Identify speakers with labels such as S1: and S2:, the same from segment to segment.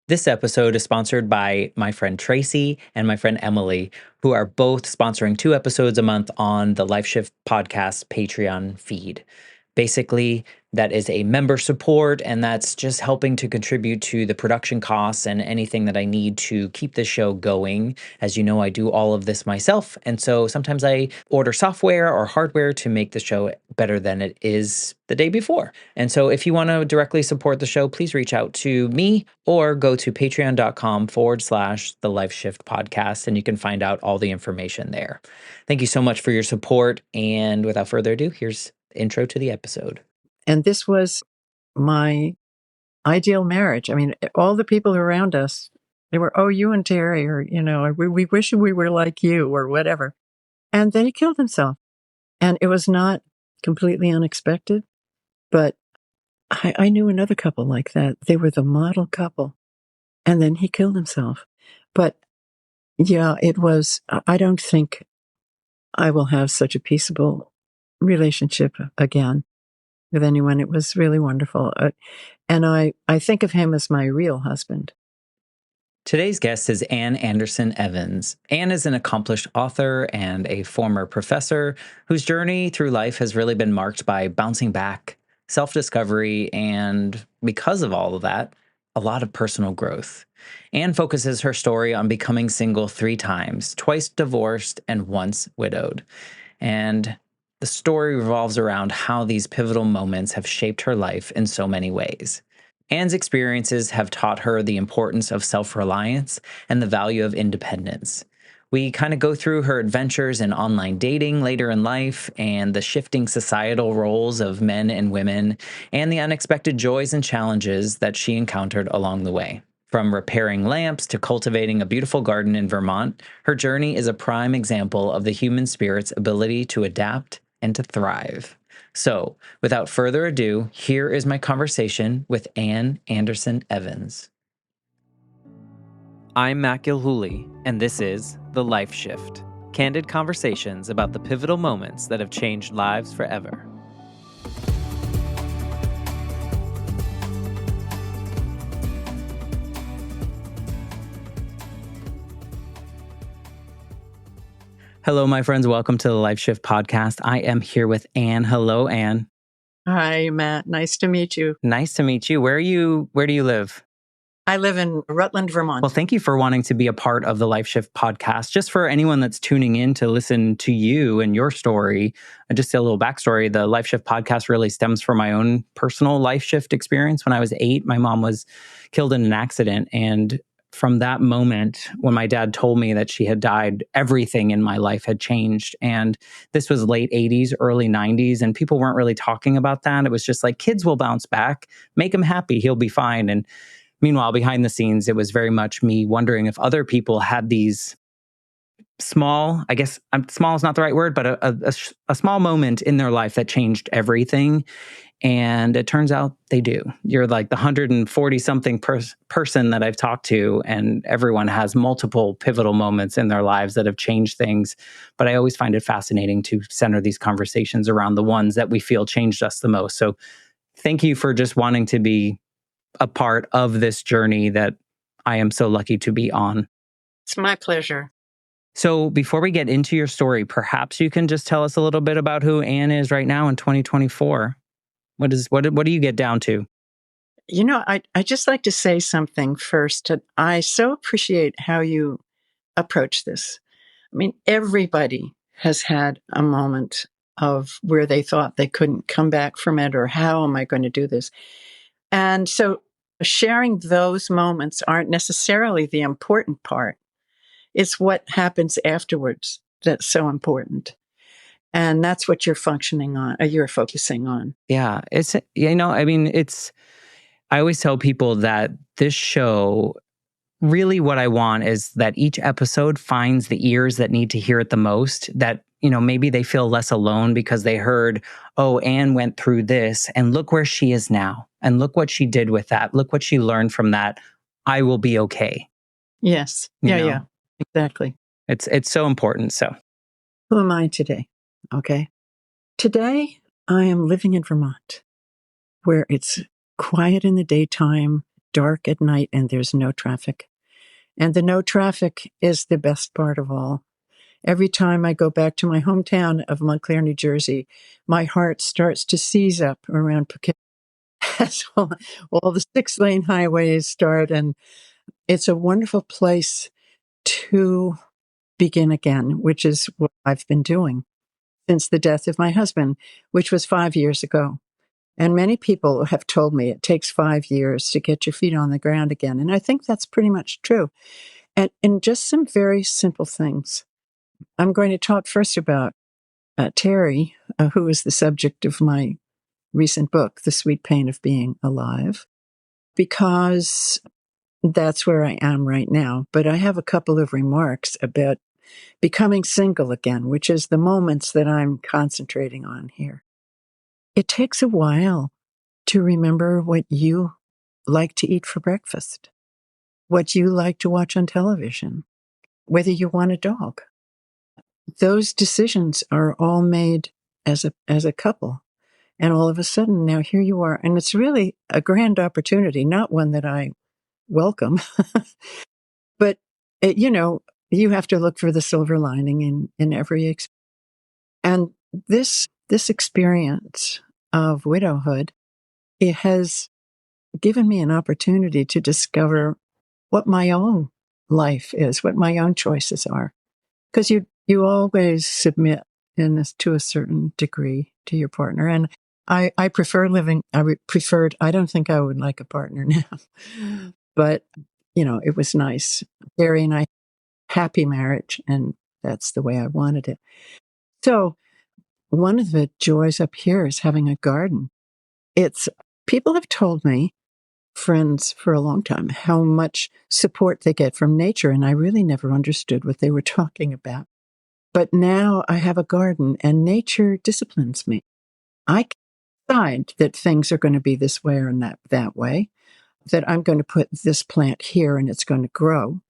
S1: This episode is sponsored by my friend Tracy and my friend Emily, who are both sponsoring 2 episodes a month on the LifeShift podcast Patreon feed. Basically, that is a member support, and that's just helping to contribute to the production costs and anything that I need to keep the show going. As you know, I do all of this myself, and so sometimes I order software or hardware to make the show better than it is the day before. And so if you want to directly support the show, please reach out to me or go to patreon.com/the Life Shift podcast, and you can find out all the information there. Thank you so much for your support. And without further ado, here's the intro to the episode.
S2: And this was my ideal marriage. I mean, all the people around us, they were, oh, you and Terry, or, we wish we were like you, or whatever. And then he killed himself. And it was not completely unexpected, but I knew another couple like that. They were the model couple. And then he killed himself. But yeah, I don't think I will have such a peaceable relationship again with anyone. It was really wonderful. And I think of him as my real husband.
S1: Today's guest is Ann Anderson Evans. Ann is an accomplished author and a former professor whose journey through life has really been marked by bouncing back, self-discovery, and because of all of that, a lot of personal growth. Ann focuses her story on becoming single 3 times, twice divorced and once widowed. And the story revolves around how these pivotal moments have shaped her life in so many ways. Ann's experiences have taught her the importance of self-reliance and the value of independence. We kind of go through her adventures in online dating later in life and the shifting societal roles of men and women and the unexpected joys and challenges that she encountered along the way. From repairing lamps to cultivating a beautiful garden in Vermont, her journey is a prime example of the human spirit's ability to adapt and to thrive. So, without further ado, here is my conversation with Ann Anderson Evans. I'm Matt Gilhooly, and this is The Life Shift, candid conversations about the pivotal moments that have changed lives forever. Hello, my friends. Welcome to the Life Shift podcast. I am here with Ann. Hello, Ann.
S2: Hi, Matt. Nice to meet you.
S1: Nice to meet you. Where do you live?
S2: I live in Rutland, Vermont.
S1: Well, thank you for wanting to be a part of the Life Shift podcast. Just for anyone that's tuning in to listen to you and your story, just a little backstory, the Life Shift podcast really stems from my own personal life shift experience. When I was 8, my mom was killed in an accident, and from that moment, when my dad told me that she had died, everything in my life had changed. And this was late 80s, early 90s, and people weren't really talking about that. It was just like, kids will bounce back, make him happy, he'll be fine. And meanwhile, behind the scenes, it was very much me wondering if other people had these small, I guess small is not the right word, but a small moment in their life that changed everything. And it turns out they do. You're like the 140-something person that I've talked to, and everyone has multiple pivotal moments in their lives that have changed things. But I always find it fascinating to center these conversations around the ones that we feel changed us the most. So thank you for just wanting to be a part of this journey that I am so lucky to be on.
S2: It's my pleasure.
S1: So before we get into your story, perhaps you can just tell us a little bit about who Ann is right now in 2024. What do you get down to?
S2: I just like to say something first. I so appreciate how you approach this. I mean, everybody has had a moment of where they thought they couldn't come back from it, or how am I going to do this? And so sharing those moments aren't necessarily the important part. It's what happens afterwards that's so important. And that's what you're you're focusing on.
S1: Yeah, I always tell people that this show, really what I want is that each episode finds the ears that need to hear it the most, that, maybe they feel less alone because they heard, oh, Ann went through this and look where she is now. And look what she did with that. Look what she learned from that. I will be okay.
S2: Yes. Yeah, exactly.
S1: It's so important. So
S2: who am I today? Okay. Today, I am living in Vermont, where it's quiet in the daytime. dark at night and there's no traffic. And the no traffic is the best part of all. Every time I go back to my hometown of Montclair, New Jersey, my heart starts to seize up around Poughkeepsie. As all the 6-lane highways start, and it's a wonderful place to begin again, which is what I've been doing since the death of my husband, which was 5 years ago. And many people have told me it takes 5 years to get your feet on the ground again. And I think that's pretty much true. And in just some very simple things. I'm going to talk first about Terry, who is the subject of my recent book, The Sweet Pain of Being Alive, because that's where I am right now. But I have a couple of remarks about becoming single again, which is the moments that I'm concentrating on here. It takes a while to remember what you like to eat for breakfast, what you like to watch on television, whether you want a dog. Those decisions are all made as a couple. And all of a sudden, now here you are. And it's really a grand opportunity, not one that I welcome. But, you have to look for the silver lining in every experience. And this experience of widowhood, it has given me an opportunity to discover what my own life is, what my own choices are. Because you always submit to a certain degree to your partner. And I prefer I don't think I would like a partner now, but it was nice. Gary and I, happy marriage, and that's the way I wanted it. So one of the joys up here is having a garden. People have told me, friends for a long time, how much support they get from nature. And I really never understood what they were talking about. But now I have a garden and nature disciplines me. I can decide that things are going to be this way or that way, that I'm going to put this plant here and it's going to grow.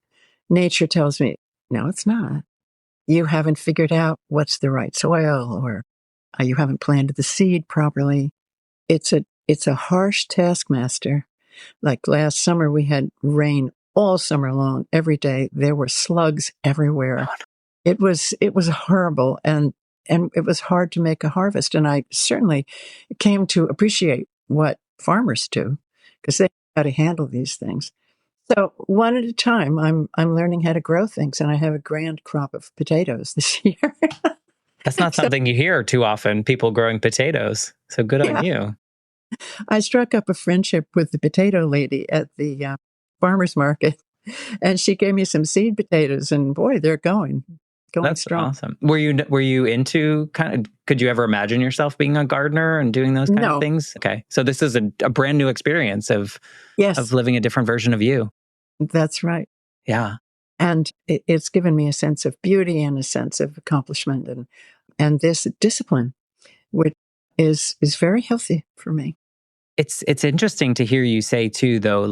S2: Nature tells me, no, it's not. You haven't figured out what's the right soil, or you haven't planted the seed properly. It's a harsh taskmaster. Like last summer, we had rain all summer long, every day. There were slugs everywhere. It was horrible, and it was hard to make a harvest. And I certainly came to appreciate what farmers do, because they know how to handle these things. So one at a time, I'm learning how to grow things, and I have a grand crop of potatoes this year.
S1: That's not something you hear too often, people growing potatoes. So good on you.
S2: I struck up a friendship with the potato lady at the farmer's market, and she gave me some seed potatoes, and boy, they're going
S1: That's
S2: strong.
S1: Awesome. Were you into could you ever imagine yourself being a gardener and doing those kind of things? Okay. So this is a brand new experience of living a different version of you.
S2: That's right.
S1: Yeah.
S2: And it's given me a sense of beauty and a sense of accomplishment and this discipline, which is very healthy for me.
S1: It's interesting to hear you say too, though,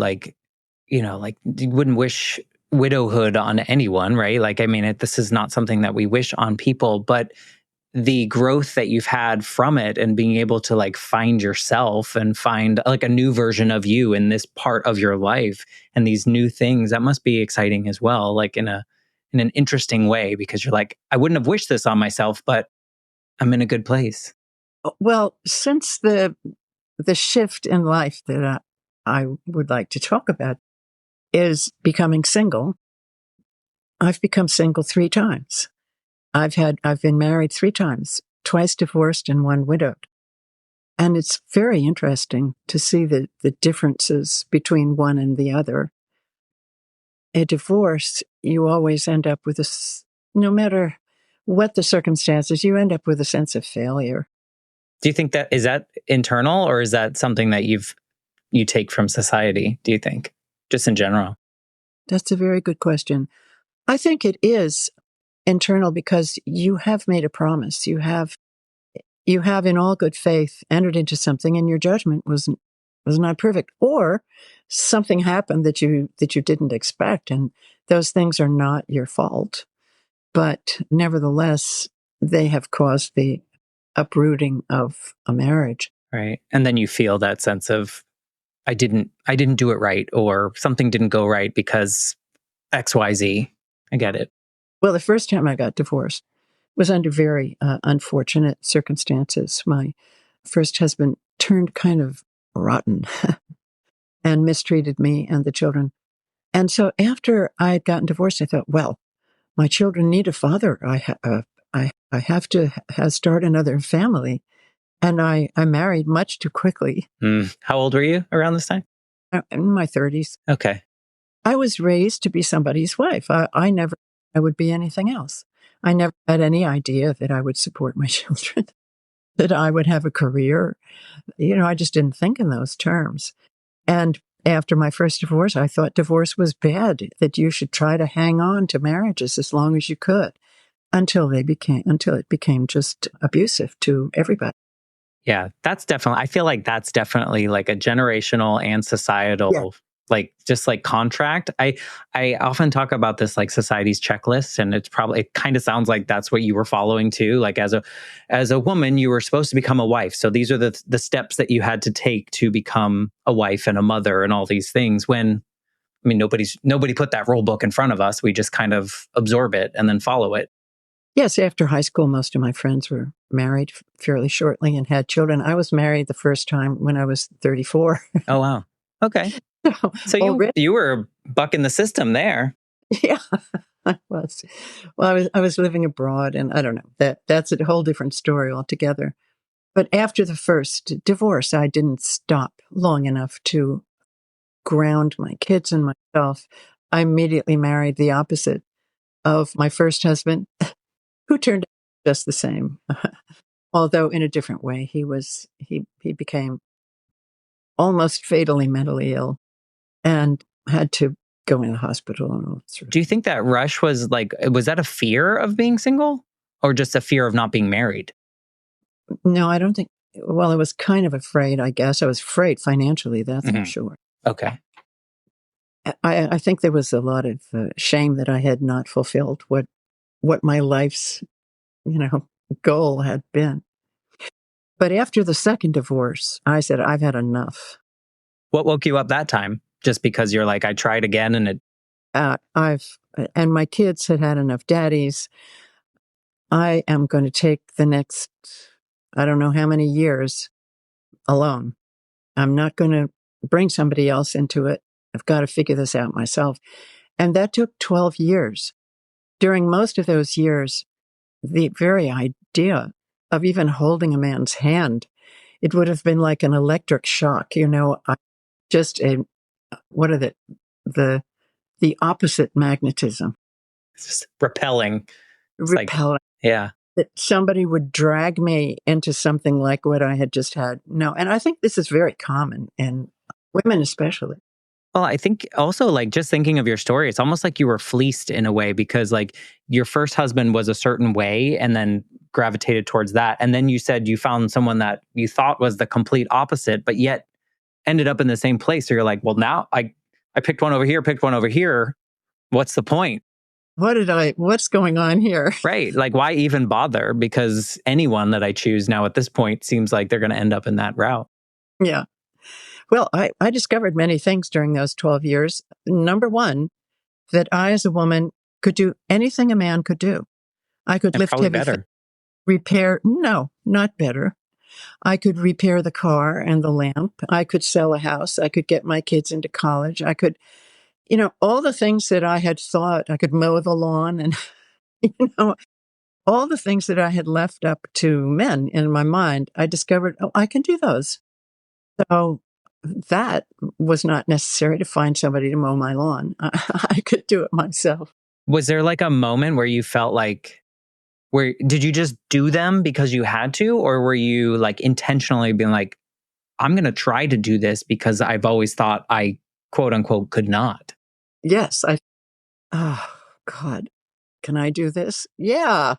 S1: you wouldn't wish widowhood on anyone, right? This is not something that we wish on people, but the growth that you've had from it and being able to find yourself and find a new version of you in this part of your life and these new things, that must be exciting as well, in an interesting way, because you're I wouldn't have wished this on myself, but I'm in a good place.
S2: Well, since the shift in life that I would like to talk about is becoming single, I've become single 3 times. I've been married 3 times, twice divorced and 1 widowed. And it's very interesting to see the differences between one and the other. A divorce, you always end up with no matter what the circumstances, you end up with a sense of failure.
S1: Do you think is that internal, or is that something that you take from society, do you think, just in general?
S2: That's a very good question. I think it is internal, because you have made a promise. You have in all good faith entered into something, and your judgment was not perfect, or something happened that you didn't expect, and those things are not your fault. But nevertheless, they have caused the uprooting of a marriage.
S1: Right. And then you feel that sense of I didn't do it right, or something didn't go right because XYZ. I get it.
S2: Well, the first time I got divorced was under very unfortunate circumstances. My first husband turned kind of rotten and mistreated me and the children. And so after I had gotten divorced, I thought, well, my children need a father. I have to start another family. And I married much too quickly.
S1: How old were you around this time?
S2: In my 30s.
S1: Okay.
S2: I was raised to be somebody's wife. I would be anything else. I never had any idea that I would support my children, that I would have a career. I just didn't think in those terms. And after my first divorce, I thought divorce was bad, that you should try to hang on to marriages as long as you could until it became just abusive to everybody.
S1: Yeah, I feel like that's definitely like a generational and societal, like just like contract. I often talk about this like society's checklist, and it kind of sounds like that's what you were following too. Like as a woman, you were supposed to become a wife. So these are the steps that you had to take to become a wife and a mother and all these things. When I mean, nobody put that rule book in front of us. We just kind of absorb it and then follow it.
S2: Yes, after high school, most of my friends were married fairly shortly and had children. I was married the first time when I was 34.
S1: Oh, wow. Okay. So you were bucking the system there.
S2: Yeah, I was. Well, I was living abroad, and I don't know, that's a whole different story altogether. But after the first divorce, I didn't stop long enough to ground my kids and myself. I immediately married the opposite of my first husband, who turned out just the same, although in a different way. He became almost fatally mentally ill and had to go in the hospital and all sorts.
S1: Do you think that rush was that a fear of being single or just a fear of not being married?
S2: No, I don't think. Well, I was kind of afraid, I guess. I was afraid financially, that's for sure.
S1: Okay.
S2: I think there was a lot of shame that I had not fulfilled what my life's, goal had been. But after the second divorce, I said, I've had enough.
S1: What woke you up that time? Just because you're like, I tried again and it...
S2: and my kids had had enough daddies. I am going to take the next, I don't know how many years alone. I'm not going to bring somebody else into it. I've got to figure this out myself. And that took 12 years. During most of those years, the very idea of even holding a man's hand, it would have been like an electric shock, what are the opposite magnetism.
S1: It's just repelling.
S2: Repelling.
S1: Yeah.
S2: That somebody would drag me into something like what I had just had. No, and I think this is very common in women especially.
S1: Well, I think also like just thinking of your story, it's almost like you were fleeced in a way because like your first husband was a certain way and then gravitated towards that. And then you said you found someone that you thought was the complete opposite, but yet ended up in the same place. So you're like, well, now I picked one over here, picked one over here. What's the point?
S2: What's going on here?
S1: Right. Like, why even bother? Because anyone that I choose now at this point seems like they're going to end up in that route.
S2: Yeah. Well, I discovered many things during those 12 years. Number one, that I, as a woman, could do anything a man could do. I could lift heavy things, no, not better. I could repair the car and the lamp. I could sell a house. I could get my kids into college. I could, all the things that I had thought. I could mow the lawn and, all the things that I had left up to men in my mind, I discovered, I can do those. So that was not necessary to find somebody to mow my lawn. I could do it myself.
S1: Was there like a moment where you felt like, did you just do them because you had to? Or were you like intentionally being like, I'm going to try to do this because I've always thought I quote unquote could not?
S2: Yes. Oh God, can I do this? Yeah.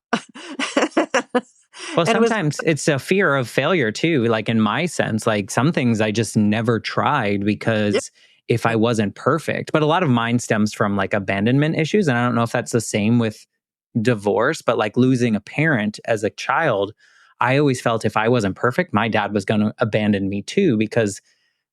S1: Well, sometimes it's a fear of failure too. Like in my sense, like some things I just never tried because if I wasn't perfect, but a lot of mine stems from like abandonment issues. And I don't know if that's the same with divorce, but like losing a parent as a child, I always felt if I wasn't perfect, my dad was going to abandon me too, because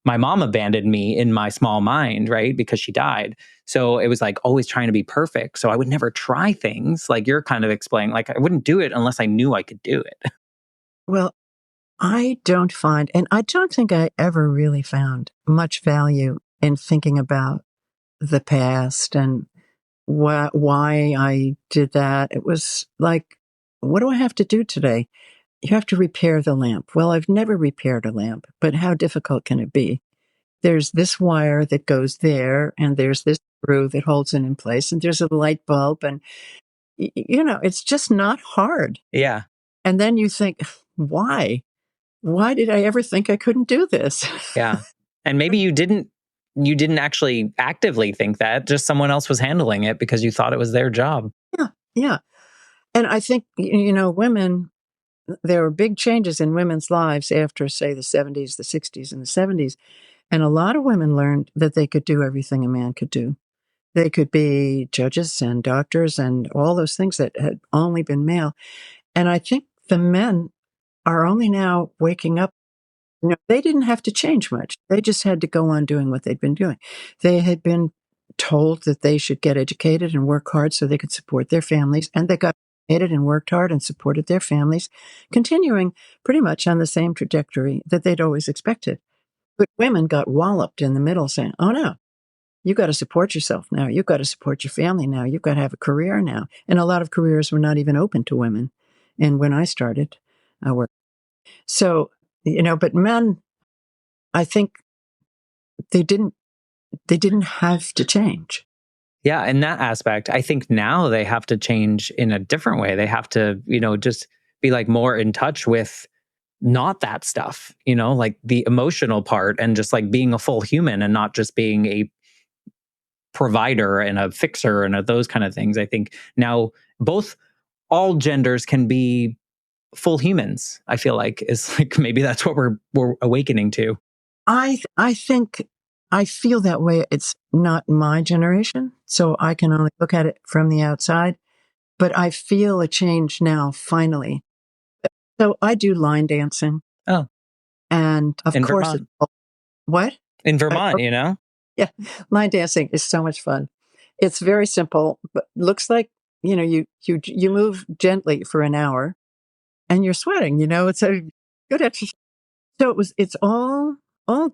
S1: my mom abandoned me in my small mind, right? Because she died. So it was like always trying to be perfect. So I would never try things like you're kind of explaining. Like I wouldn't do it unless I knew I could do it.
S2: Well, I don't find, and I don't think I ever really found much value in thinking about the past and why I did that. It was like, what do I have to do today? You have to repair the lamp. Well, I've never repaired a lamp, but how difficult can it be? There's this wire that goes there, and there's this screw that holds it in place, and there's a light bulb, and it's just not hard.
S1: Yeah.
S2: And then you think, why? Why did I ever think I couldn't do this?
S1: Yeah. And maybe you didn't actually actively think that, just someone else was handling it because you thought it was their job.
S2: Yeah, yeah. And I think, women, there were big changes in women's lives after, say, the 70s, the 60s, and the 70s. And a lot of women learned that they could do everything a man could do. They could be judges and doctors and all those things that had only been male. And I think the men are only now waking up. They didn't have to change much. They just had to go on doing what they'd been doing. They had been told that they should get educated and work hard so they could support their families. And they got educated and worked hard and supported their families, continuing pretty much on the same trajectory that they'd always expected. But women got walloped in the middle saying, oh no, you got to support yourself now. You've got to support your family now. You've got to have a career now. And a lot of careers were not even open to women. And when I started, I worked. So, but men, I think they didn't have to change.
S1: Yeah, in that aspect, I think now they have to change in a different way. They have to, just be like more in touch with not that stuff, like the emotional part and just like being a full human and not just being a provider and a fixer and those kind of things. I think now all genders can be full humans. I feel like is like maybe that's what we're awakening to.
S2: I think I feel that way. It's not my generation, so I can only look at it from the outside. But I feel a change now, finally. So I do line dancing.
S1: Oh,
S2: and of
S1: in
S2: course,
S1: Vermont.
S2: What?
S1: In Vermont,
S2: Yeah, line dancing is so much fun. It's very simple, but looks like you move gently for an hour, and you're sweating. It's a good exercise. So it's all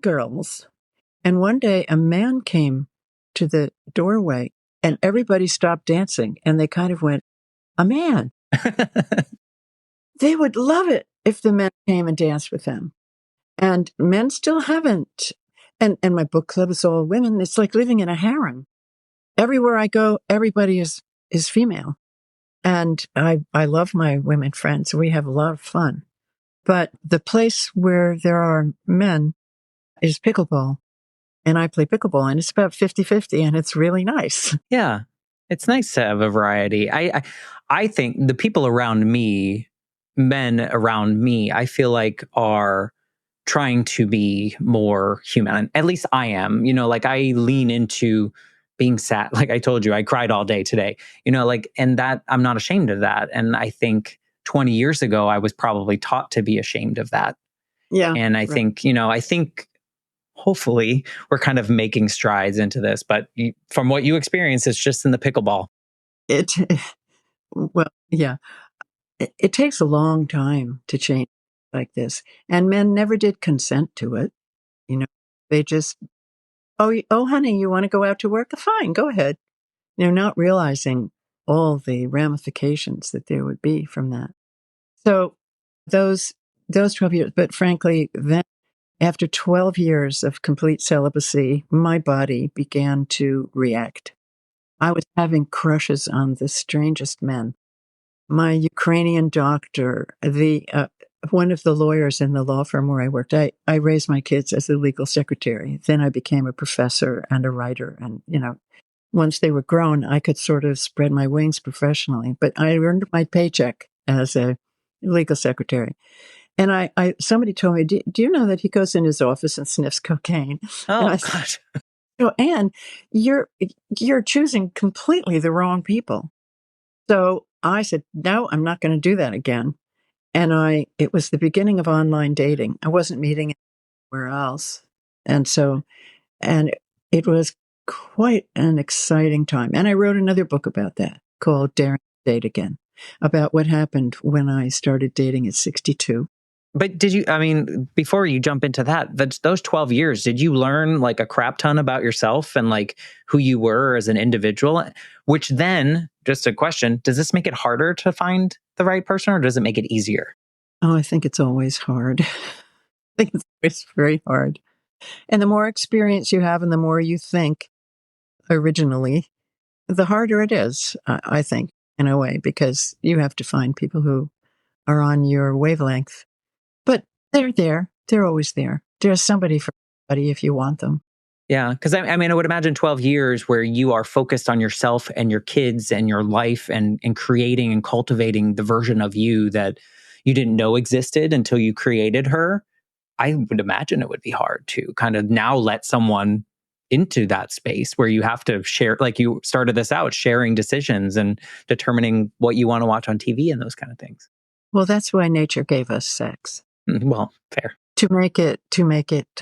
S2: girls. And one day a man came to the doorway and everybody stopped dancing and they kind of went, a man. They would love it if the men came and danced with them. And men still haven't. And my book club is all women. It's like living in a harem. Everywhere I go, everybody is female. And I love my women friends. We have a lot of fun. But the place where there are men is pickleball. And I play pickleball, and it's about 50-50, and it's really nice.
S1: Yeah. It's nice to have a variety. I think the people around me, men around me, I feel like are trying to be more human. At least I am. Like I lean into being sad. Like I told you, I cried all day today. And that I'm not ashamed of that. And I think 20 years ago, I was probably taught to be ashamed of that.
S2: Yeah.
S1: And I think, hopefully we're kind of making strides into this, but from what you experience, it's just in the pickleball.
S2: Well, yeah, it takes a long time to change like this. And men never did consent to it. They just, oh, honey, you want to go out to work? Fine, go ahead. Not realizing all the ramifications that there would be from that. So those 12 years, but frankly, then after 12 years of complete celibacy, my body began to react. I was having crushes on the strangest men. My Ukrainian doctor, one of the lawyers in the law firm where I worked, I raised my kids as a legal secretary. Then I became a professor and a writer. And, once they were grown, I could sort of spread my wings professionally. But I earned my paycheck as a legal secretary. And somebody told me, do you know that he goes in his office and sniffs cocaine?
S1: Oh, gosh.
S2: So, Anne, you're choosing completely the wrong people. So I said, no, I'm not going to do that again. And it was the beginning of online dating. I wasn't meeting anywhere else. And so, and it was quite an exciting time. And I wrote another book about that called Daring to Date Again, about what happened when I started dating at 62.
S1: But did you, I mean, before you jump into that, those 12 years, did you learn like a crap ton about yourself and like who you were as an individual? Which then, just a question, does this make it harder to find the right person or does it make it easier?
S2: Oh, I think it's always hard. I think it's always very hard. And the more experience you have and the more you think originally, the harder it is, I think, in a way, because you have to find people who are on your wavelength. But they're there. They're always there. There's somebody for everybody if you want them.
S1: Yeah, because I mean, I would imagine 12 years where you are focused on yourself and your kids and your life and creating and cultivating the version of you that you didn't know existed until you created her. I would imagine it would be hard to kind of now let someone into that space where you have to share, like you started this out, sharing decisions and determining what you want to watch on TV and those kind of things.
S2: Well, that's why nature gave us sex.
S1: Well, fair.
S2: To make it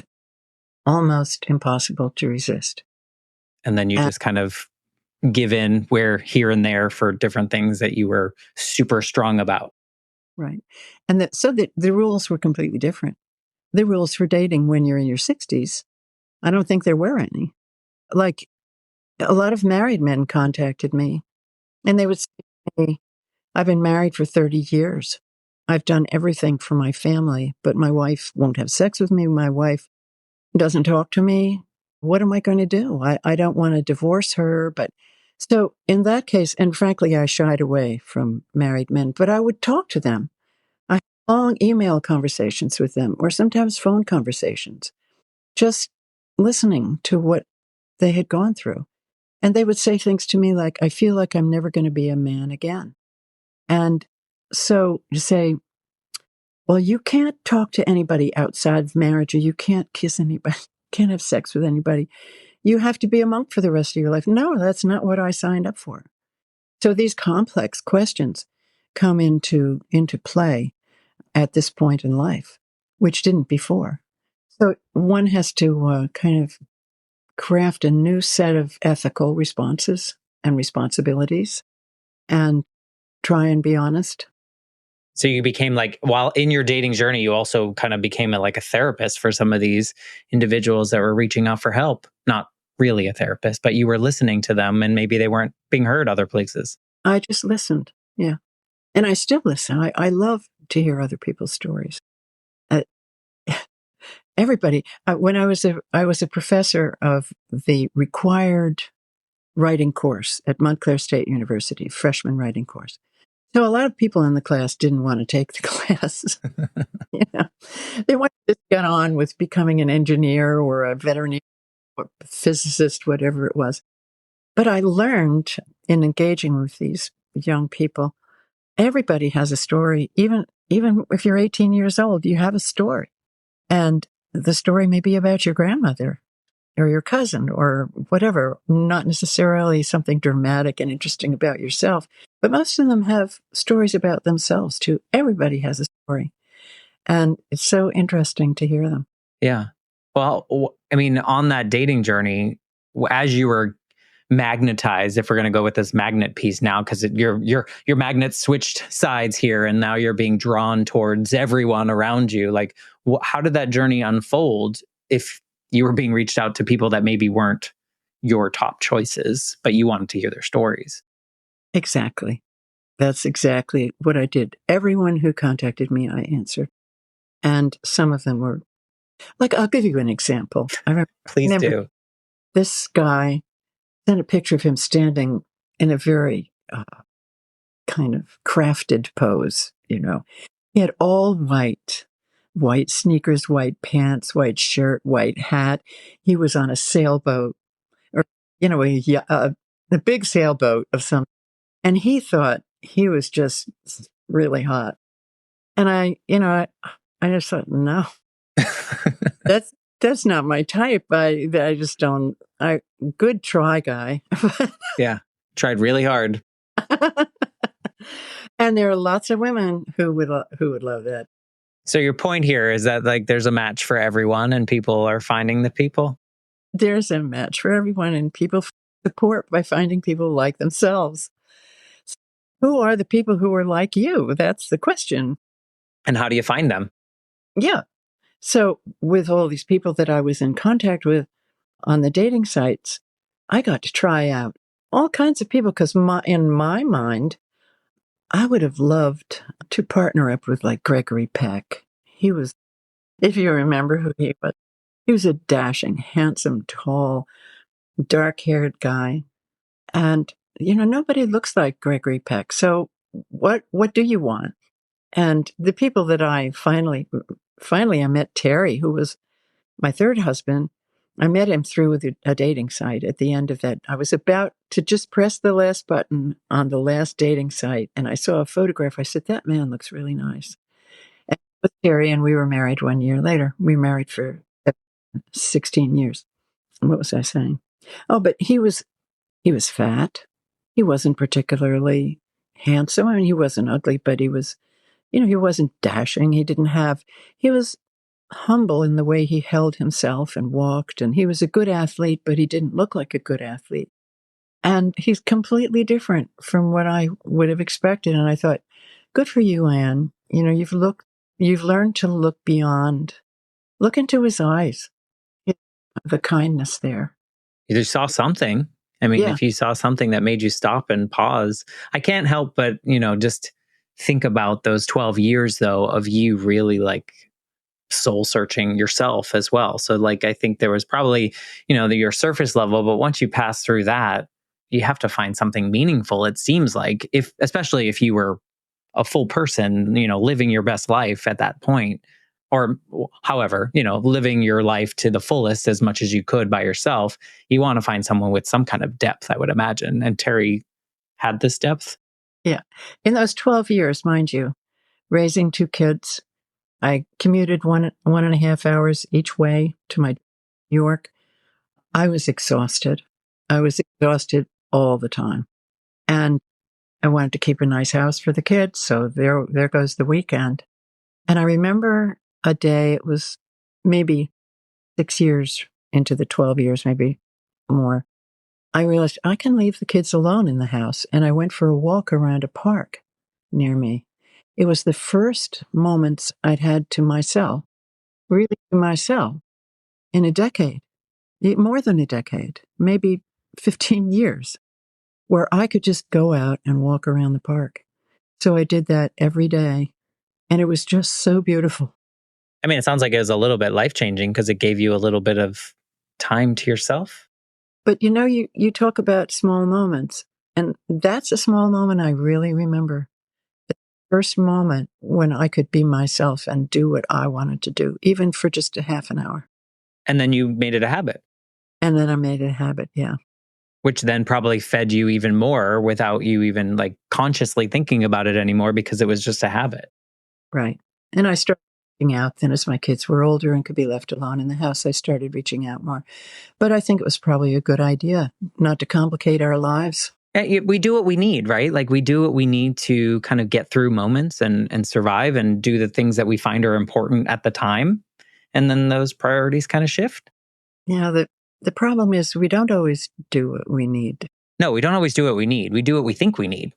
S2: almost impossible to resist.
S1: And then you just kind of give in where here and there for different things that you were super strong about.
S2: Right. And the rules were completely different. The rules for dating when you're in your 60s, I don't think there were any. Like, a lot of married men contacted me, and they would say, I've been married for 30 years. I've done everything for my family, but my wife won't have sex with me. My wife doesn't talk to me. What am I going to do? I don't want to divorce her. But so in that case, and frankly, I shied away from married men, but I would talk to them. I had long email conversations with them, or sometimes phone conversations, just listening to what they had gone through. And they would say things to me like, I feel like I'm never going to be a man again. And so you say, well, you can't talk to anybody outside of marriage, or you can't kiss anybody, can't have sex with anybody. You have to be a monk for the rest of your life. No, that's not what I signed up for. So these complex questions come into play at this point in life, which didn't before. So one has to kind of craft a new set of ethical responses and responsibilities and try and be honest.
S1: So you became like, while in your dating journey, you also kind of became like a therapist for some of these individuals that were reaching out for help. Not really a therapist, but you were listening to them and maybe they weren't being heard other places.
S2: I just listened. Yeah. And I still listen. I love to hear other people's stories. Uh, everybody, when I was a professor of the required writing course at Montclair State University, freshman writing course. So a lot of people in the class didn't want to take the class. They wanted to get on with becoming an engineer or a veterinarian or physicist, whatever it was. But I learned in engaging with these young people, everybody has a story. Even if you're 18 years old, you have a story. And the story may be about your grandmother or your cousin or whatever, not necessarily something dramatic and interesting about yourself, but most of them have stories about themselves too. Everybody has a story. And it's so interesting to hear them.
S1: Yeah. Well, I mean, on that dating journey, as you were magnetized, if we're going to go with this magnet piece now, because your magnet switched sides here and now you're being drawn towards everyone around you. Like, how did that journey unfold if you were being reached out to people that maybe weren't your top choices, but you wanted to hear their stories?
S2: Exactly. That's exactly what I did. Everyone who contacted me, I answered. And some of them were like, I'll give you an example.
S1: Please do.
S2: This guy sent a picture of him standing in a very kind of crafted pose, He had all white sneakers, white pants, white shirt, white hat. He was on a sailboat, or, a big sailboat of some, and he thought he was just really hot. And I just thought, no, that's not my type. I just don't, good try, guy.
S1: Yeah. Tried really hard.
S2: And there are lots of women who would love that.
S1: So your point here is that like there's a match for everyone and people are finding the people?
S2: There's a match for everyone, and people support by finding people like themselves. Who are the people who are like you? That's the question.
S1: And how do you find them?
S2: Yeah. So with all these people that I was in contact with on the dating sites, I got to try out all kinds of people because in my mind, I would have loved to partner up with like Gregory Peck. He was, if you remember who he was a dashing, handsome, tall, dark-haired guy. And, nobody looks like Gregory Peck. So what do you want? And the people that I finally I met Terry, who was my third husband. I met him through a dating site at the end of that. I was about to just press the last button on the last dating site, and I saw a photograph. I said, that man looks really nice. And it was Terry, and we were married 1 year later. We were married for 16 years. What was I saying? Oh, but he was fat. He wasn't particularly handsome. I mean, he wasn't ugly, but he was, he wasn't dashing. He was humble in the way he held himself and walked. And he was a good athlete, but he didn't look like a good athlete. And he's completely different from what I would have expected. And I thought, good for you, Anne. You've learned to look beyond, look into his eyes, the kindness there.
S1: You saw something. I mean,
S2: Yeah.
S1: if you saw something that made you stop and pause, I can't help but, just think about those 12 years though, of you really like soul searching yourself as well. So like, I think there was probably, your surface level, but once you pass through that, you have to find something meaningful. It seems like especially if you were a full person, living your best life at that point, or however, living your life to the fullest as much as you could by yourself, you want to find someone with some kind of depth, I would imagine. And Terry had this depth.
S2: Yeah. In those 12 years, mind you, raising 2 kids, I commuted 1.5 hours each way to my New York. I was exhausted. I was exhausted all the time. And I wanted to keep a nice house for the kids. So there goes the weekend. And I remember a day, it was maybe 6 years into the 12 years, maybe more. I realized I can leave the kids alone in the house. And I went for a walk around a park near me. It was the first moments I'd had to myself, really to myself, in a decade, more than a decade, maybe 15 years, where I could just go out and walk around the park. So I did that every day. And it was just so beautiful.
S1: I mean, it sounds like it was a little bit life-changing because it gave you a little bit of time to yourself.
S2: But you talk about small moments, and that's a small moment I really remember. The first moment when I could be myself and do what I wanted to do, even for just a half an hour.
S1: And then you made it a habit.
S2: And then I made it a habit, yeah.
S1: Which then probably fed you even more without you even like consciously thinking about it anymore because it was just a habit.
S2: Right. And I started reaching out then as my kids were older and could be left alone in the house. I started reaching out more. But I think it was probably a good idea not to complicate our lives.
S1: We do what we need, right? Like we do what we need to kind of get through moments and survive and do the things that we find are important at the time. And then those priorities kind of shift.
S2: Yeah, the problem is we don't always do what we need.
S1: No, we don't always do what we need. We do what we think we need.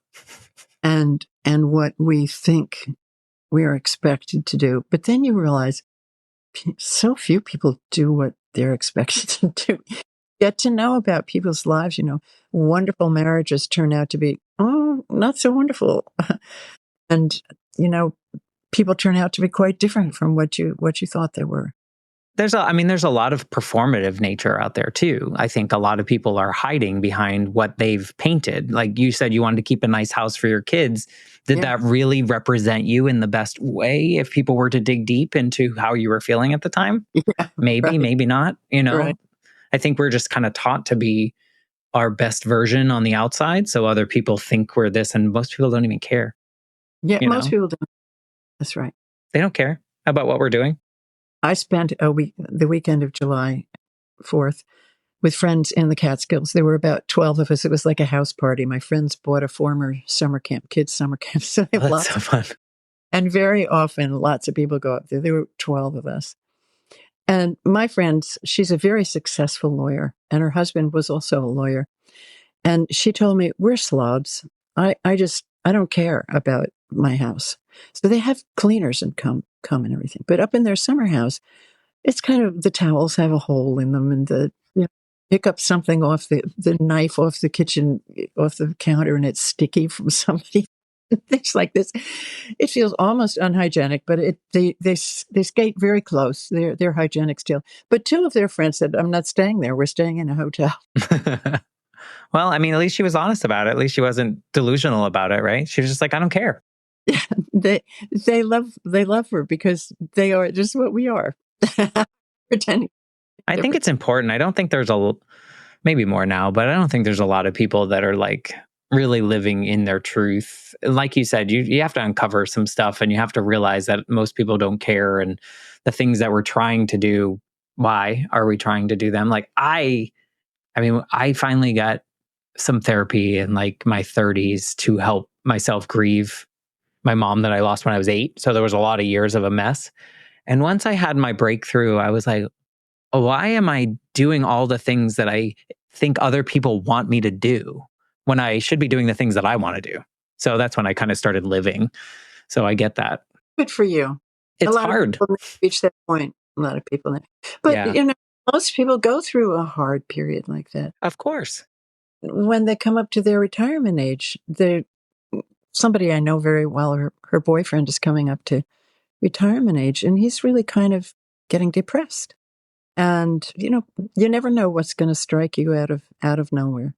S2: And what we think we are expected to do. But then you realize so few people do what they're expected to do. Get to know about people's lives. Wonderful marriages turn out to be, not so wonderful. And, people turn out to be quite different from what you thought they were.
S1: There's a lot of performative nature out there too. I think a lot of people are hiding behind what they've painted. Like you said, you wanted to keep a nice house for your kids. Did that really represent you in the best way if people were to dig deep into how you were feeling at the time?
S2: Yeah,
S1: maybe,
S2: right.
S1: Maybe not, Right. I think we're just kind of taught to be our best version on the outside. So other people think we're this and most people don't even care.
S2: Yeah, most people don't. That's right.
S1: They don't care about what we're doing.
S2: I spent the weekend of July 4th with friends in the Catskills. There were about 12 of us. It was like a house party. My friends bought a former kids' summer camp. So they
S1: That's so fun.
S2: And very often, lots of people go up there. There were 12 of us. And my friend, she's a very successful lawyer, and her husband was also a lawyer. And she told me, we're slobs. I don't care about my house. So they have cleaners and come and everything. But up in their summer house, it's kind of, the towels have a hole in them, and pick up something off the knife off the kitchen, off the counter, and it's sticky from somebody. Things like this. It feels almost unhygienic, but they skate very close. They're hygienic still. But two of their friends said, "I'm not staying there. We're staying in a hotel."
S1: Well, I mean, at least she was honest about it. At least she wasn't delusional about it, right? She was just like, I don't care.
S2: Yeah, they love her because they are just what we are. Pretending.
S1: I think it's important. I don't think there's maybe more now, but I don't think there's a lot of people that are like really living in their truth. Like you said, you have to uncover some stuff, and you have to realize that most people don't care, and the things that we're trying to do, why are we trying to do them? Like I mean, I finally got some therapy in like my 30s to help myself grieve my mom that I lost when I was 8. So there was a lot of years of a mess. And once I had my breakthrough, I was like, why am I doing all the things that I think other people want me to do when I should be doing the things that I want to do? So that's when I kind of started living. So I get that.
S2: Good for you.
S1: It's
S2: a lot
S1: hard.
S2: Of people reach that point. A lot of people. But,
S1: yeah.
S2: Most people go through a hard period like that.
S1: Of course.
S2: When they come up to their retirement age, somebody I know very well, her boyfriend is coming up to retirement age, and he's really kind of getting depressed. And, you never know what's going to strike you out of nowhere.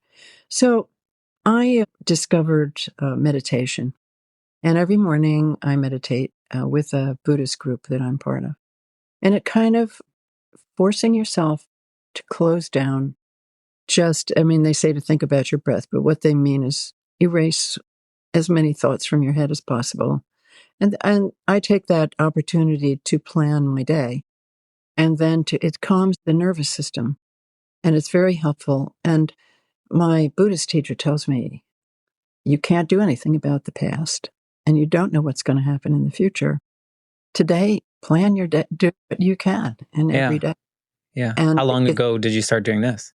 S2: So I discovered meditation. And every morning I meditate with a Buddhist group that I'm part of. And it kind of forcing yourself to close down. They say to think about your breath, but what they mean is erase as many thoughts from your head as possible. And I take that opportunity to plan my day. And then it calms the nervous system. And it's very helpful. And my Buddhist teacher tells me, you can't do anything about the past, and you don't know what's going to happen in the future. Today, plan your day, do what you can, and every day.
S1: Yeah. And how long ago did you start doing this?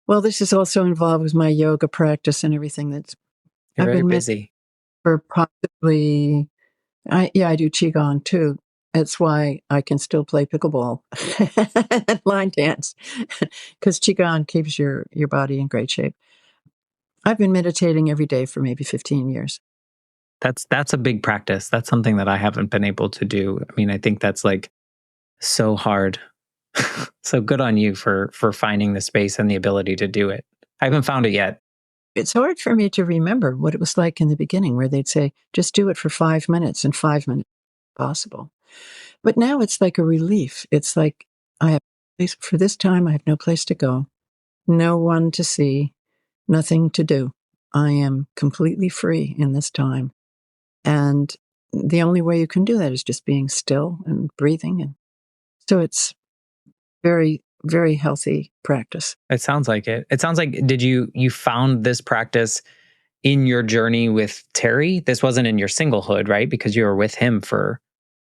S2: Well, this is also involved with my yoga practice and everything.
S1: You're very busy.
S2: For possibly, I do Qigong too. That's why I can still play pickleball and line dance, because Qigong keeps your body in great shape. I've been meditating every day for maybe 15 years.
S1: That's a big practice. That's something that I haven't been able to do. I mean, I think that's like so hard. So good on you for finding the space and the ability to do it. I haven't found it yet.
S2: It's hard for me to remember what it was like in the beginning, where they'd say, just do it for 5 minutes, and 5 minutes possible. But now it's like a relief. It's like, for this time, I have no place to go, no one to see, nothing to do. I am completely free in this time. And the only way you can do that is just being still and breathing. And so it's very, very healthy practice.
S1: It sounds like it. It sounds like, did you found this practice in your journey with Terry? This wasn't in your singlehood, right? Because you were with him for...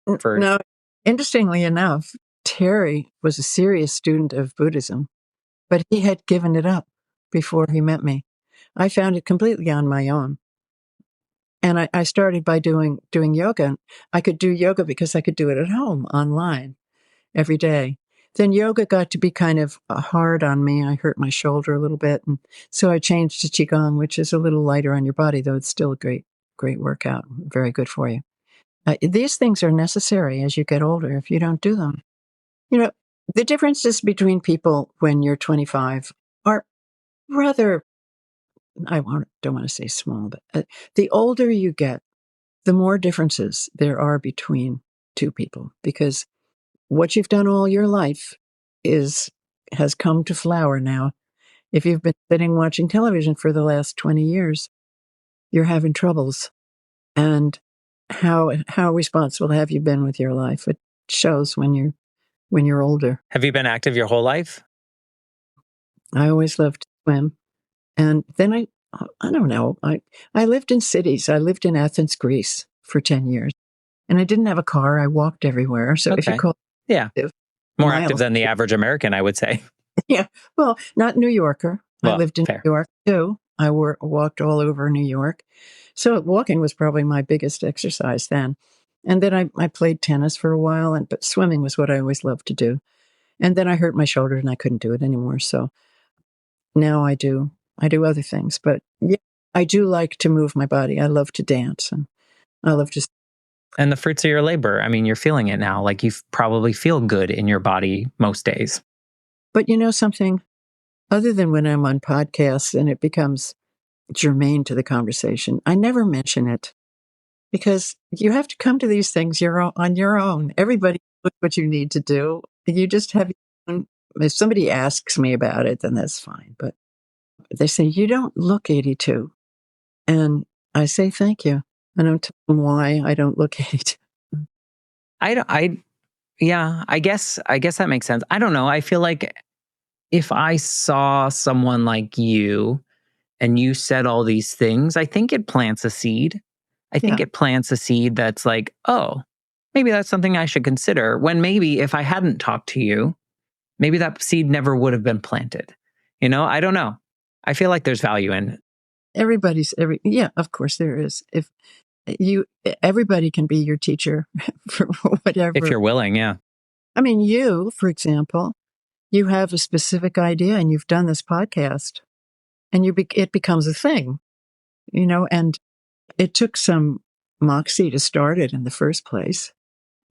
S2: No, interestingly enough, Terry was a serious student of Buddhism, but he had given it up before he met me. I found it completely on my own. And I started by doing yoga. I could do yoga because I could do it at home, online, every day. Then yoga got to be kind of hard on me. I hurt my shoulder a little bit. And so I changed to Qigong, which is a little lighter on your body, though it's still a great, great workout. Very good for you. These things are necessary as you get older if you don't do them. The differences between people when you're 25 are rather, don't want to say small, but the older you get, the more differences there are between two people, because what you've done all your life has come to flower now. If you've been sitting watching television for the last 20 years, you're having troubles. And how responsible have you been with your life? It shows when you're older.
S1: Have you been active your whole life?
S2: I always loved to swim. And then I don't know. I lived in cities. I lived in Athens, Greece for 10 years. And I didn't have a car. I walked everywhere. So if you
S1: Okay.
S2: call
S1: Yeah.
S2: it
S1: More active
S2: miles,
S1: than the average American, I would say.
S2: yeah, well, not New Yorker. I
S1: Well,
S2: lived in
S1: fair.
S2: New York too. I walked all over New York. So walking was probably my biggest exercise then. And then I played tennis for a while, but swimming was what I always loved to do. And then I hurt my shoulder and I couldn't do it anymore. So now I do other things, but yeah, I do like to move my body. I love to dance and I love to,
S1: And the fruits of your labor, I mean, you're feeling it now. Like you probably feel good in your body most days.
S2: but you know something, other than when I'm on podcasts and it becomes germane to the conversation, I never mention it because you have to come to these things on your own. Everybody knows what you need to do. You just have your own. If somebody asks me about it, then that's fine. But they say, you don't look 82. And I say, thank you. I don't tell them why I don't look 82.
S1: Yeah, I guess that makes sense. I don't know. I feel like if I saw someone like you and you said all these things, I think it plants a seed. I think
S2: Yeah.
S1: it plants a seed that's like, oh, maybe that's something I should consider. When maybe if I hadn't talked to you, maybe that seed never would have been planted. I don't know. I feel like there's value in
S2: Yeah, of course there is. If you, everybody can be your teacher for whatever.
S1: if you're willing. Yeah.
S2: I mean, you, for example, you have a specific idea and you've done this podcast and it becomes a thing, and it took some moxie to start it in the first place.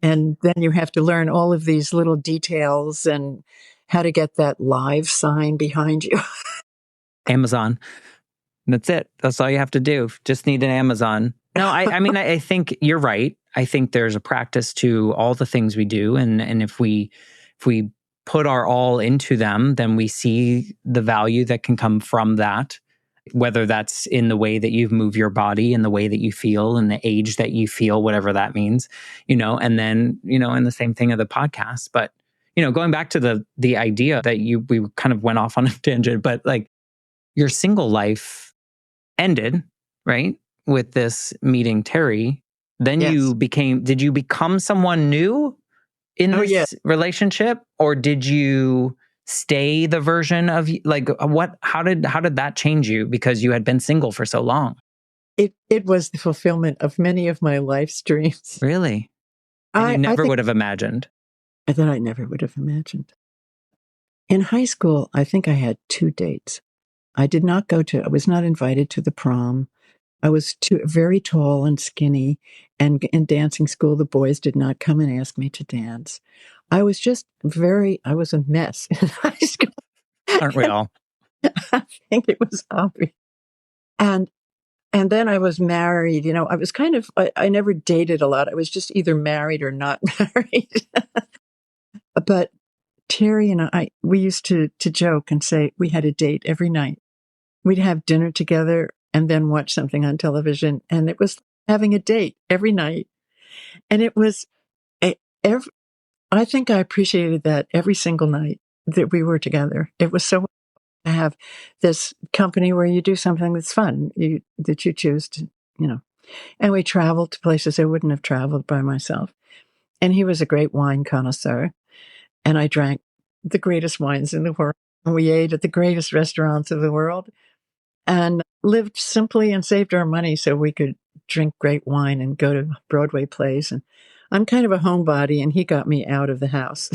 S2: And then you have to learn all of these little details and how to get that live sign behind you.
S1: Amazon. That's it. That's all you have to do. Just need an Amazon. No, I mean, I think you're right. I think there's a practice to all the things we do. And if we put our all into them, then we see the value that can come from that, whether that's in the way that you move your body and the way that you feel and the age that you feel, whatever that means, and then, and the same thing of the podcast. But, going back to the idea that we kind of went off on a tangent, but like your single life ended, right? With this meeting Terry, then
S2: Yes.
S1: did you become someone new in this
S2: yeah.
S1: relationship, or did you stay the version of like how did that change you because you had been single for so long?
S2: It was the fulfillment of many of my life's dreams.
S1: Really? And you never would have imagined.
S2: That I never would have imagined. In high school, I think I had 2 dates. I was not invited to the prom. I was very tall and skinny, and in dancing school, the boys did not come and ask me to dance. I was a mess in high school.
S1: Aren't we all?
S2: I think it was obvious. And then I was married. I was I never dated a lot. I was just either married or not married. But Terry and we used to joke and say we had a date every night. We'd have dinner together and then watch something on television. And it was having a date every night. And it was, I think I appreciated that every single night that we were together. It was so to have this company where you do something that's fun, that you choose to, and we traveled to places I wouldn't have traveled by myself. And he was a great wine connoisseur. And I drank the greatest wines in the world. And we ate at the greatest restaurants of the world and lived simply and saved our money so we could drink great wine and go to Broadway plays. And I'm kind of a homebody, and he got me out of the house.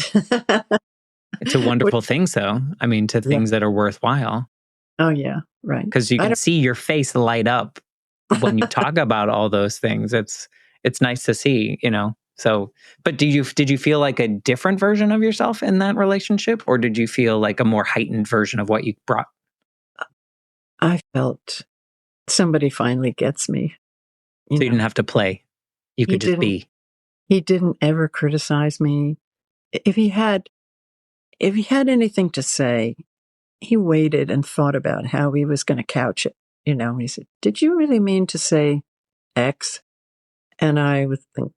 S1: It's a wonderful thing, so I mean, to things that are worthwhile.
S2: Oh, yeah, right.
S1: Because you can see your face light up when you talk about all those things. It's nice to see, So, but did you feel like a different version of yourself in that relationship, or did you feel like a more heightened version of what you brought?
S2: I felt somebody finally gets me.
S1: So you didn't have to play. You could just be.
S2: He didn't ever criticize me. If he had anything to say, he waited and thought about how he was going to couch it. He said, "Did you really mean to say X?" And I would think,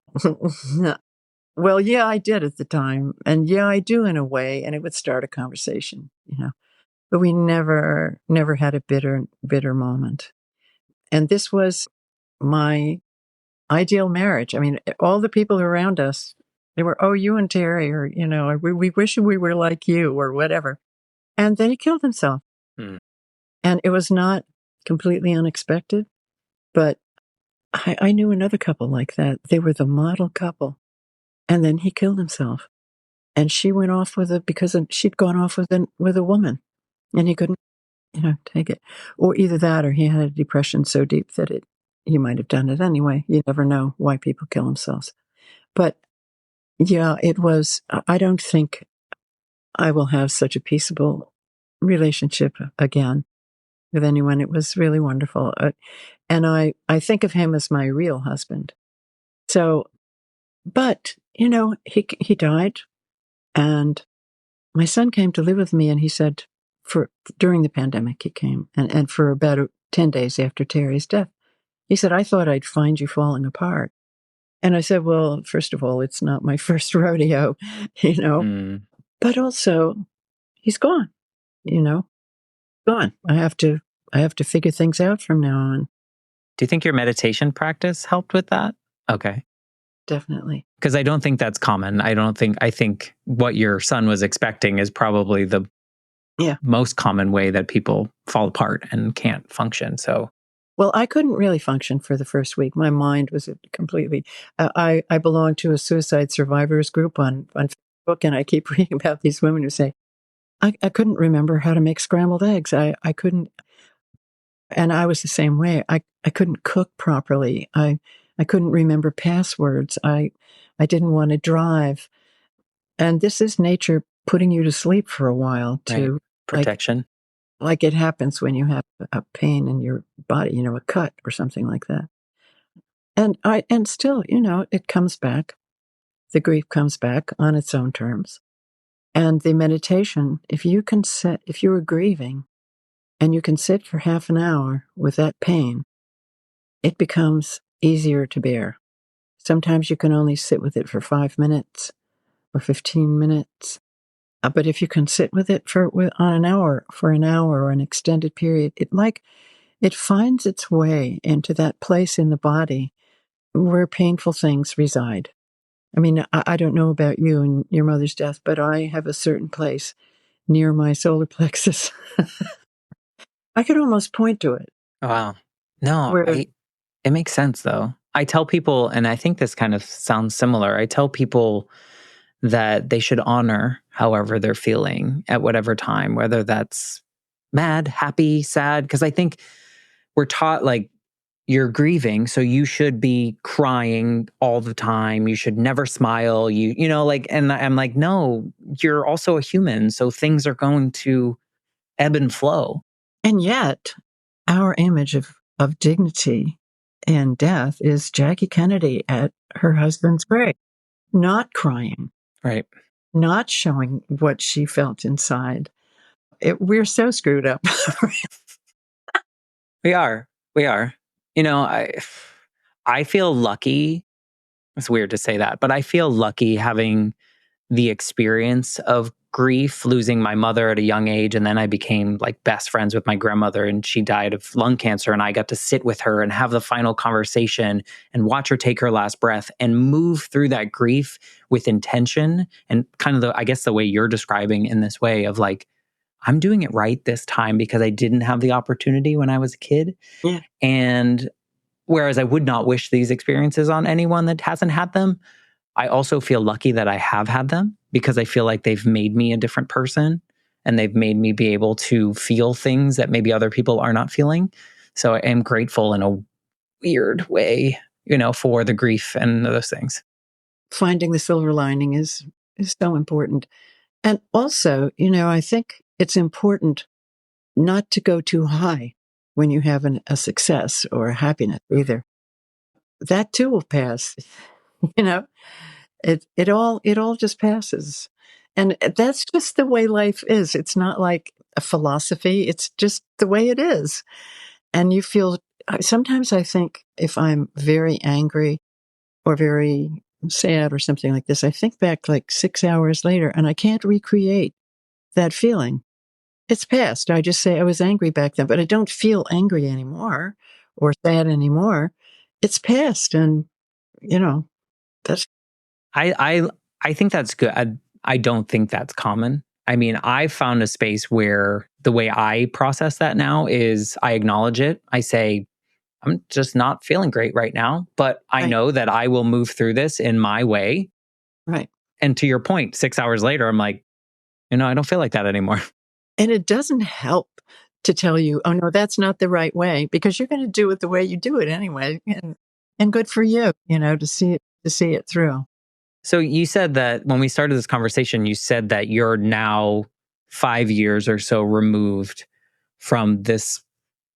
S2: well, yeah, I did at the time. And yeah, I do in a way. And it would start a conversation, but we never had a bitter moment. And this was ideal marriage. I mean, all the people around us, they were, oh, you and Terry, or, we wish we were like you, or whatever. And then he killed himself.
S1: Hmm.
S2: And it was not completely unexpected, but I knew another couple like that. They were the model couple. And then he killed himself. And she went off because she'd gone off with a woman. And he couldn't, take it. Or either that, or he had a depression so deep that he might have done it anyway. You never know why people kill themselves. But yeah, it was, I don't think I will have such a peaceable relationship again with anyone. It was really wonderful. And I think of him as my real husband. So, but, he died, and my son came to live with me, and he said, during the pandemic, he came, and for about 10 days after Terry's death, he said, I thought I'd find you falling apart. And I said, well, first of all, it's not my first rodeo, but also he's gone, gone. I have to figure things out from now on.
S1: Do you think your meditation practice helped with that? Okay.
S2: Definitely.
S1: Because I don't think that's common. I think what your son was expecting is probably the most common way that people fall apart and can't function. So,
S2: well, I couldn't really function for the first week. My mind was completely, I belong to a suicide survivors group on Facebook, and I keep reading about these women who say, I couldn't remember how to make scrambled eggs. I couldn't, and I was the same way. I couldn't cook properly. I couldn't remember passwords. I didn't want to drive. And this is nature putting you to sleep for a while to
S1: protection.
S2: Like it happens when you have a pain in your body, a cut or something like that. And still, it comes back. The grief comes back on its own terms. And the meditation, if you were grieving and you can sit for half an hour with that pain, it becomes easier to bear. Sometimes you can only sit with it for 5 minutes or 15 minutes. But if you can sit with it for an hour or an extended period, it finds its way into that place in the body where painful things reside. I mean, I don't know about you and your mother's death, but I have a certain place near my solar plexus. I could almost point to it.
S1: Wow. No, it makes sense though. I tell people, and I think this kind of sounds similar, I tell people that they should honor however they're feeling at whatever time, whether that's mad, happy, sad, because I think we're taught like you're grieving, so you should be crying all the time. You should never smile. And I'm like, no, you're also a human, so things are going to ebb and flow.
S2: And yet, our image of dignity in death is Jackie Kennedy at her husband's grave, not crying.
S1: Right.
S2: Not showing what she felt inside. We're so screwed up.
S1: We are. I feel lucky. It's weird to say that, but I feel lucky having the experience of grief, losing my mother at a young age. And then I became like best friends with my grandmother, and she died of lung cancer. And I got to sit with her and have the final conversation and watch her take her last breath and move through that grief with intention and kind of the way you're describing in this way of like, I'm doing it right this time because I didn't have the opportunity when I was a kid.
S2: Yeah.
S1: And whereas I would not wish these experiences on anyone that hasn't had them, I also feel lucky that I have had them because I feel like they've made me a different person and they've made me be able to feel things that maybe other people are not feeling. So I am grateful in a weird way, for the grief and those things.
S2: Finding the silver lining is so important. And also, I think it's important not to go too high when you have a success or a happiness either. That too will pass. It all just passes. And that's just the way life is. It's not like a philosophy. It's just the way it is. And you feel, sometimes I think if I'm very angry or very sad or something like this, I think back like 6 hours later and I can't recreate that feeling. It's past. I just say I was angry back then, but I don't feel angry anymore or sad anymore. It's past. And that's
S1: I think that's good. I don't think that's common. I mean, I found a space where the way I process that now is I acknowledge it. I say, I'm just not feeling great right now, but I
S2: right,
S1: know that I will move through this in my way.
S2: right.
S1: And to your point, 6 hours later, I'm like, I don't feel like that anymore.
S2: And it doesn't help to tell you, "Oh, no, that's not the right way," because you're gonna do it the way you do it anyway, and good for you, to see it through.
S1: So you said that when we started this conversation, you said that you're now 5 years or so removed from this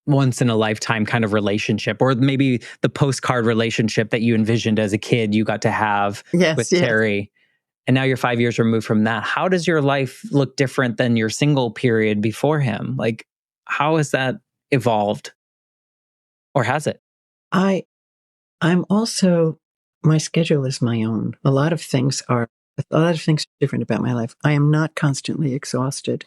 S1: once in a lifetime kind of relationship, or maybe the postcard relationship that you envisioned as a kid you got to have
S2: Yes,
S1: with
S2: yes.
S1: Terry. And now you're 5 years removed from that. How does your life look different than your single period before him? Like, how has that evolved, or has it?
S2: I I'm also my schedule is my own. A lot of things are different about my life. I am not constantly exhausted.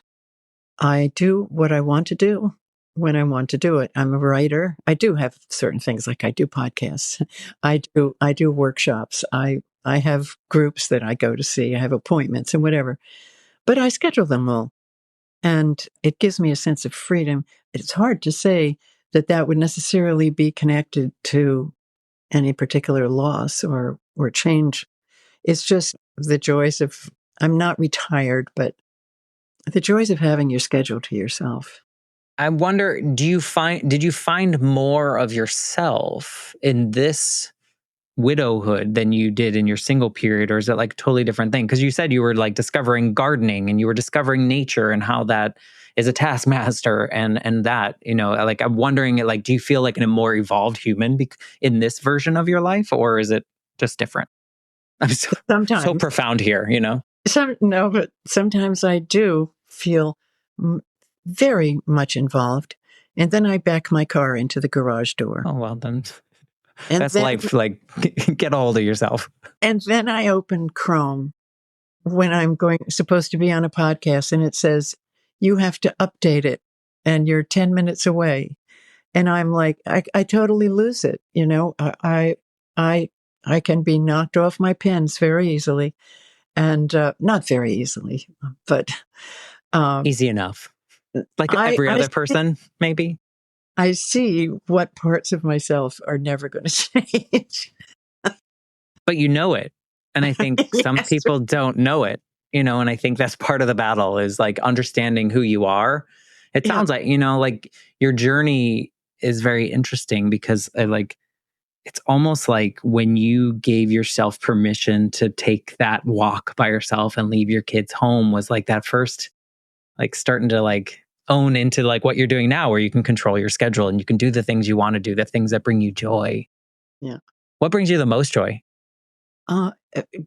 S2: I do what I want to do when I want to do it. I'm a writer. I do have certain things like I do podcasts. I do workshops. I have groups that I go to see. I have appointments and whatever. But I schedule them all. And it gives me a sense of freedom. It's hard to say that that would necessarily be connected to any particular loss or change. It's just the joys of I'm not retired, but the joys of having your schedule to yourself.
S1: I wonder, did you find more of yourself in this widowhood than you did in your single period, or is it like a totally different thing? Because you said you were like discovering gardening and you were discovering nature and how that is a taskmaster, and that, like, I'm wondering, like, do you feel like a more evolved human in this version of your life, or is it just different? I'm so
S2: Sometimes,
S1: profound here.
S2: no, but sometimes I do feel m- very much involved. And then I back my car into the garage door.
S1: Oh, well, then
S2: And
S1: that's
S2: then,
S1: life. Like, get a hold of yourself.
S2: and then I open Chrome when I'm supposed to be on a podcast and it says, you have to update it and you're 10 minutes away. And I'm like, I totally lose it. I, I can be knocked off my pins very easily and, not very easily, but, um,
S1: Easy enough. Like
S2: I,
S1: every
S2: I,
S1: other
S2: see,
S1: person, maybe.
S2: I see what parts of myself are never going to change.
S1: But you know it. And I think some
S2: Yes.
S1: people don't know it, and I think that's part of the battle is like understanding who you are. It
S2: Yeah.
S1: sounds like, like your journey is very interesting because like it's almost like when you gave yourself permission to take that walk by yourself and leave your kids home was like that first, like, starting to like own into like what you're doing now, where you can control your schedule and you can do the things you want to do, the things that bring you joy.
S2: Yeah.
S1: What brings you the most joy?
S2: Uh,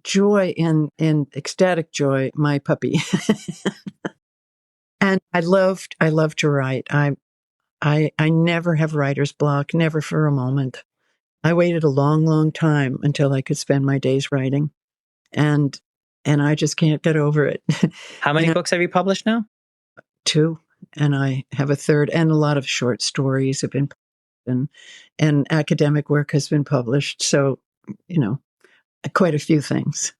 S2: Joy in ecstatic joy, my puppy. And I love to write. I never have writer's block, never for a moment. I waited a long, long time until I could spend my days writing, and I just can't get over it.
S1: How
S2: You
S1: many
S2: know,
S1: books have you published now?
S2: 2, and I have a third, and a lot of short stories have been and academic work has been published. So, you know, quite a few things.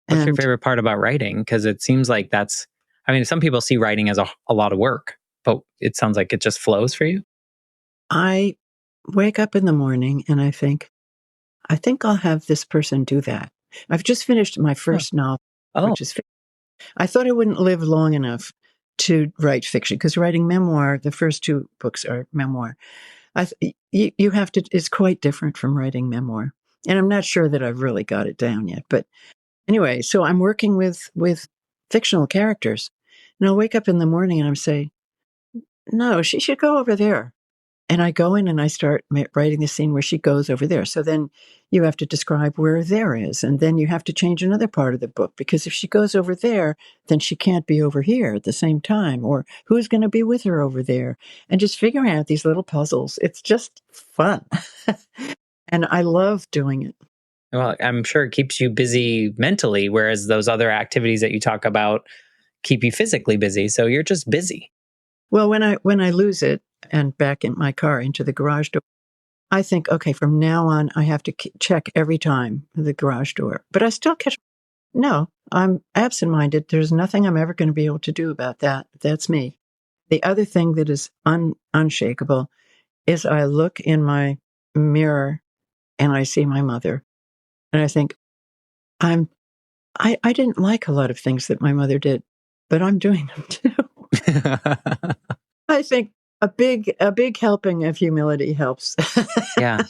S1: What's your
S2: And
S1: favorite part about writing? Because it seems like I mean, some people see writing as a lot of work, but it sounds like it just flows for you.
S2: I wake up in the morning and I think I'll have this person do that. I've just finished my
S1: Oh,
S2: first novel,
S1: oh,
S2: which is I thought I wouldn't live long enough to write fiction because writing memoir, the first 2 books are memoir. You have to, it's quite different from writing memoir. And I'm not sure that I've really got it down yet. But anyway, so I'm working with fictional characters. And I'll wake up in the morning and I'm say, no, she should go over there. And I go in and I start writing the scene where she goes over there. So then you have to describe where there is. And then you have to change another part of the book because if she goes over there, then she can't be over here at the same time. Or who's going to be with her over there? And just figuring out these little puzzles. It's just fun. And I love doing it.
S1: well, I'm sure it keeps you busy mentally, whereas those other activities that you talk about keep you physically busy. So you're just busy.
S2: Well, when I lose it and back in my car into the garage door, I think, okay, from now on, I have to check every time the garage door. But I still catch, no, I'm absent-minded. There's nothing I'm ever going to be able to do about that. That's me. The other thing that is unshakable is I look in my mirror and I see my mother. And I think, I didn't like a lot of things that my mother did, but I'm doing them too. I think a big helping of humility helps.
S1: Yeah.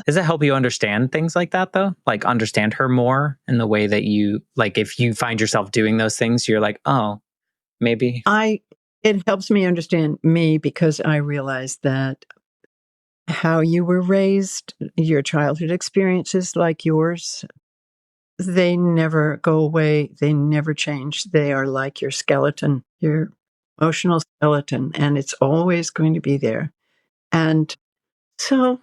S1: Does it help you understand things like that though? Like understand her more in the way that you, like if you find yourself doing those things, you're like, oh, maybe.
S2: It helps me understand me because I realize that how you were raised, your childhood experiences like yours, they never go away. They never change. They are like your skeleton, your emotional skeleton, and it's always going to be there. And so,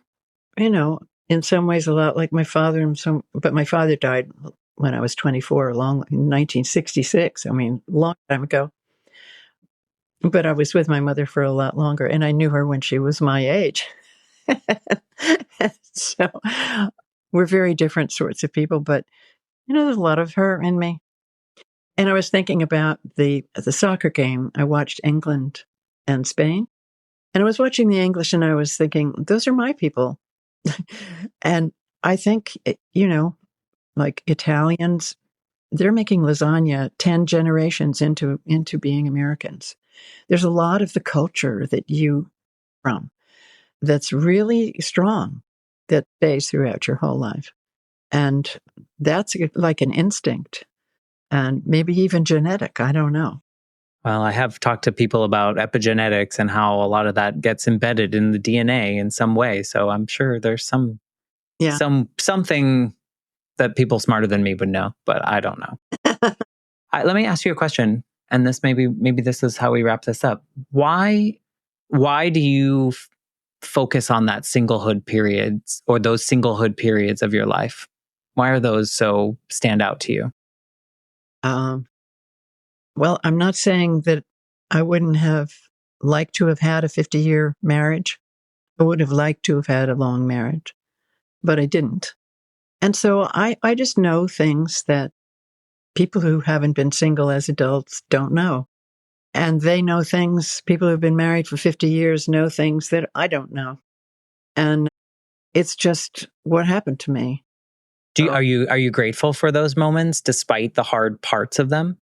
S2: in some ways a lot like my father, but my father died when I was 24, in 1966. I mean, a long time ago. But I was with my mother for a lot longer, and I knew her when she was my age. So we're very different sorts of people, but there's a lot of her in me. And I was thinking about the soccer game. I watched England and Spain, and I was watching the English, and I was thinking, those are my people. And I think, like Italians, they're making lasagna 10 generations into being Americans. There's a lot of the culture that you from that's really strong that stays throughout your whole life. And that's like an instinct and maybe even genetic. I don't know.
S1: Well, I have talked to people about epigenetics and how a lot of that gets embedded in the DNA in some way. So I'm sure there's something that people smarter than me would know, but I don't know. Let me ask you a question, and this maybe this is how we wrap this up. Why do you focus on that singlehood periods or those singlehood periods of your life? Why are those so stand out to you?
S2: Well, I'm not saying that I wouldn't have liked to have had a 50-year marriage. I would have liked to have had a long marriage, but I didn't. And so I just know things that people who haven't been single as adults don't know. And they know things, people who've been married for 50 years know things that I don't know. And it's just what happened to me.
S1: Are you grateful for those moments despite the hard parts of them?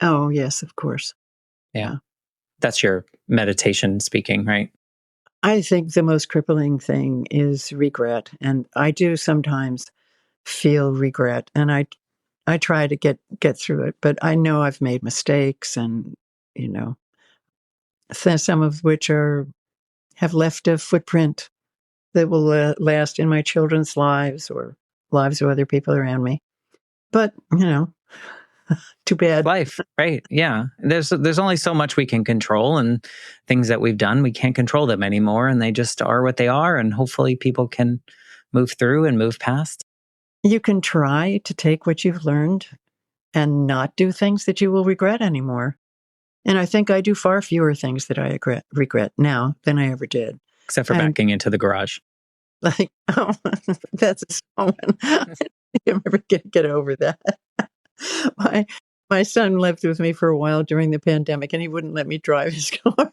S2: Oh, yes, of course.
S1: Yeah. That's your meditation speaking, right?
S2: I think the most crippling thing is regret. And I do sometimes feel regret. And I try to get through it, but I know I've made mistakes and, some of which have left a footprint that will last in my children's lives or lives of other people around me. But, too bad.
S1: Life, right? Yeah. There's only so much we can control, and things that we've done, we can't control them anymore, and they just are what they are, and hopefully people can move through and move past.
S2: You can try to take what you've learned and not do things that you will regret anymore. And I think I do far fewer things that I regret now than I ever did.
S1: Except for backing into the garage.
S2: Like, oh, that's a small one. I'm never going to get over that. My son lived with me for a while during the pandemic, and he wouldn't let me drive his car.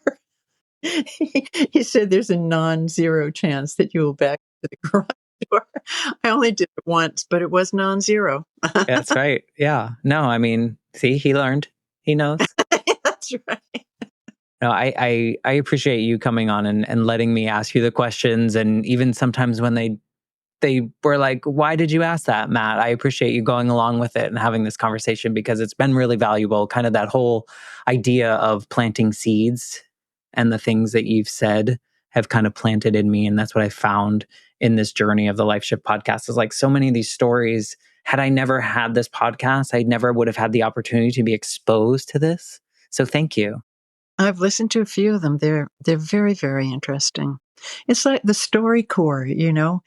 S2: He said there's a non-zero chance that you will back to the garage door. I only did it once, but it was non-zero.
S1: That's right. Yeah. No, I mean, see, he learned. He knows.
S2: That's right.
S1: No, I appreciate you coming on and letting me ask you the questions. And even sometimes when they were like, why did you ask that, Matt? I appreciate you going along with it and having this conversation because it's been really valuable. Kind of that whole idea of planting seeds and the things that you've said have kind of planted in me. And that's what I found in this journey of the Life Shift podcast is like so many of these stories. Had I never had this podcast, I never would have had the opportunity to be exposed to this. So thank you.
S2: I've listened to a few of them. They're very, very interesting. It's like the StoryCorps,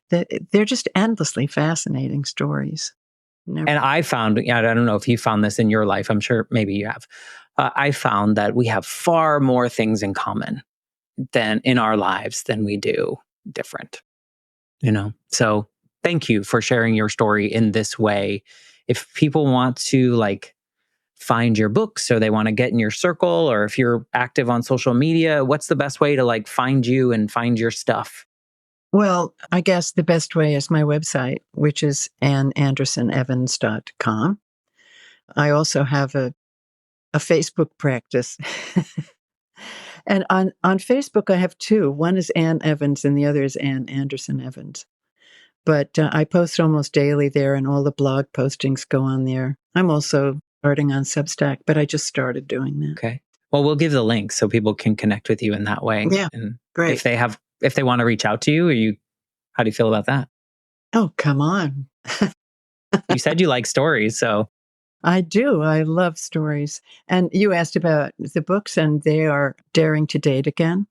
S2: they're just endlessly fascinating stories.
S1: And I found, I don't know if you found this in your life. I'm sure maybe you have. I found that we have far more things in common than in our lives than we do different. So thank you for sharing your story in this way. If people want to like find your books or they want to get in your circle, or if you're active on social media, what's the best way to like find you and find your stuff?
S2: Well, I guess the best way is my website, which is AnnAndersonEvans.com. I also have a Facebook practice. And on Facebook, I have two. One is Ann Evans and the other is Ann Anderson Evans. But I post almost daily there, and all the blog postings go on there. I'm also starting on Substack, but I just started doing that.
S1: Okay. Well, we'll give the link so people can connect with you in that way.
S2: Yeah,
S1: And
S2: great.
S1: if they want to reach out to you, how do you feel about that?
S2: Oh, come on.
S1: You said you like stories, so.
S2: I do. I love stories. And you asked about the books, and they are Daring to Date Again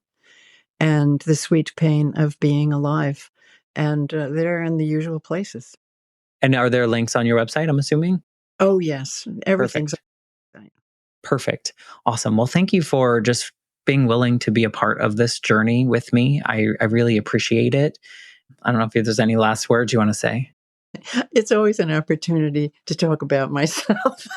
S2: and The Sweet Pain of Being Alive. And they're in the usual places.
S1: And are there links on your website, I'm assuming?
S2: Oh, yes. Everything's
S1: Perfect. Awesome. Well, thank you for just being willing to be a part of this journey with me. I really appreciate it. I don't know if there's any last words you want to say.
S2: It's always an opportunity to talk about myself.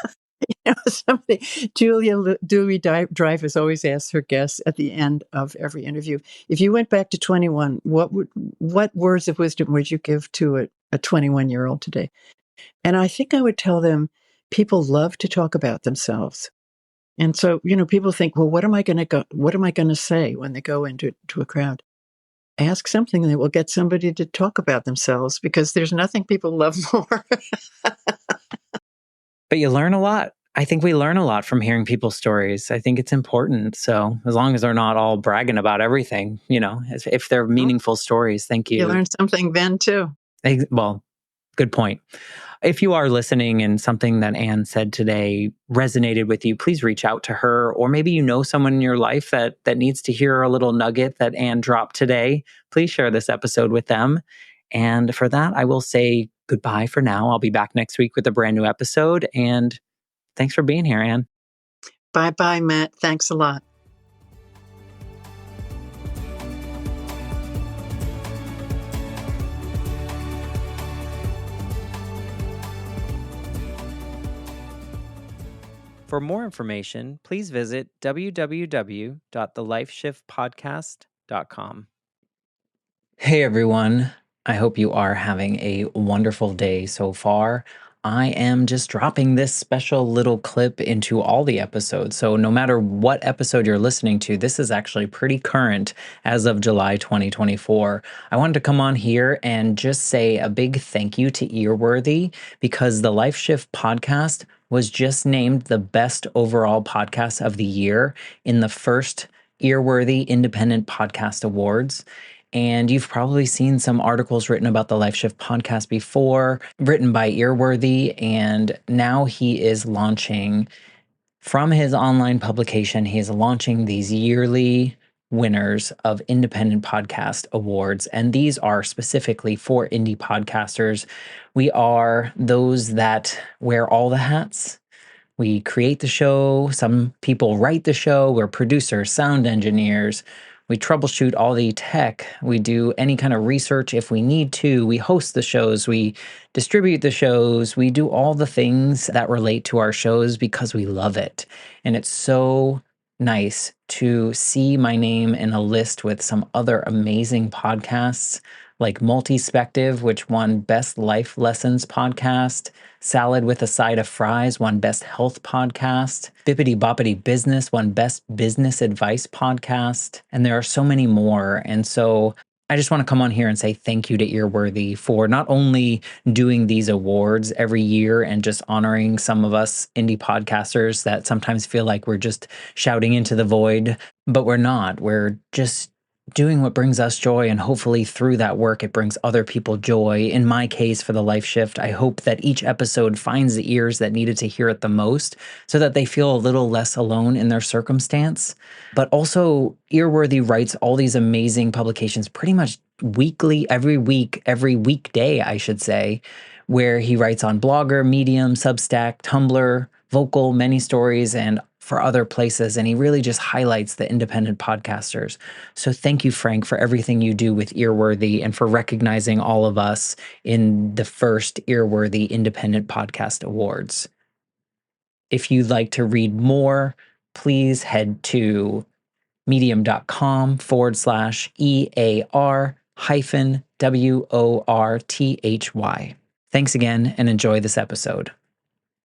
S2: Julia Louis-Dreyfus always asks her guests at the end of every interview, if you went back to 21, what words of wisdom would you give to a 21-year-old today? And I think I would tell them, people love to talk about themselves. And so, people think, well, what am I going to say when they go into a crowd? Ask something that will get somebody to talk about themselves, because there's nothing people love more.
S1: But you learn a lot. I think we learn a lot from hearing people's stories. I think it's important. So as long as they're not all bragging about everything, if they're meaningful stories, thank you.
S2: You learn something then too.
S1: Well, good point. If you are listening and something that Ann said today resonated with you, please reach out to her. Or maybe you know someone in your life that needs to hear a little nugget that Ann dropped today. Please share this episode with them. And for that, I will say goodbye for now. I'll be back next week with a brand new episode. And thanks for being here, Ann.
S2: Bye-bye, Matt. Thanks a lot.
S1: For more information, please visit www.thelifeshiftpodcast.com. Hey everyone, I hope you are having a wonderful day so far. I am just dropping this special little clip into all the episodes. So no matter what episode you're listening to, this is actually pretty current as of July 2024. I wanted to come on here and just say a big thank you to Earworthy, because the Life Shift podcast was just named the best overall podcast of the year in the first Earworthy Independent Podcast Awards. And you've probably seen some articles written about the Life Shift podcast before, written by Earworthy. And now he is launching, from his online publication, he is launching these yearly winners of Independent Podcast Awards. And these are specifically for indie podcasters. We are those that wear all the hats. We create the show. Some people write the show. We're producers, sound engineers. We troubleshoot all the tech. We do any kind of research if we need to. We host the shows. We distribute the shows. We do all the things that relate to our shows because we love it. And it's so nice to see my name in a list with some other amazing podcasts like Multispective, which won Best Life Lessons Podcast. Salad with a Side of Fries won Best Health Podcast. Bippity Boppity Business won Best Business Advice Podcast. And there are so many more. And so I just want to come on here and say thank you to Earworthy for not only doing these awards every year and just honoring some of us indie podcasters that sometimes feel like we're just shouting into the void, but we're not. We're just doing what brings us joy, and hopefully through that work it brings other people joy. In my case, for the Life Shift, I hope that each episode finds the ears that needed to hear it the most so that they feel a little less alone in their circumstance. But also, Earworthy writes all these amazing publications pretty much weekly, every week, every weekday, I should say, where he writes on Blogger, Medium, Substack, Tumblr, Vocal, Many Stories, and for other places, and he really just highlights the independent podcasters. So thank you, Frank, for everything you do with Earworthy and for recognizing all of us in the first Earworthy Independent Podcast Awards. If you'd like to read more, please head to medium.com/EAR-WORTHY. Thanks again and enjoy this episode.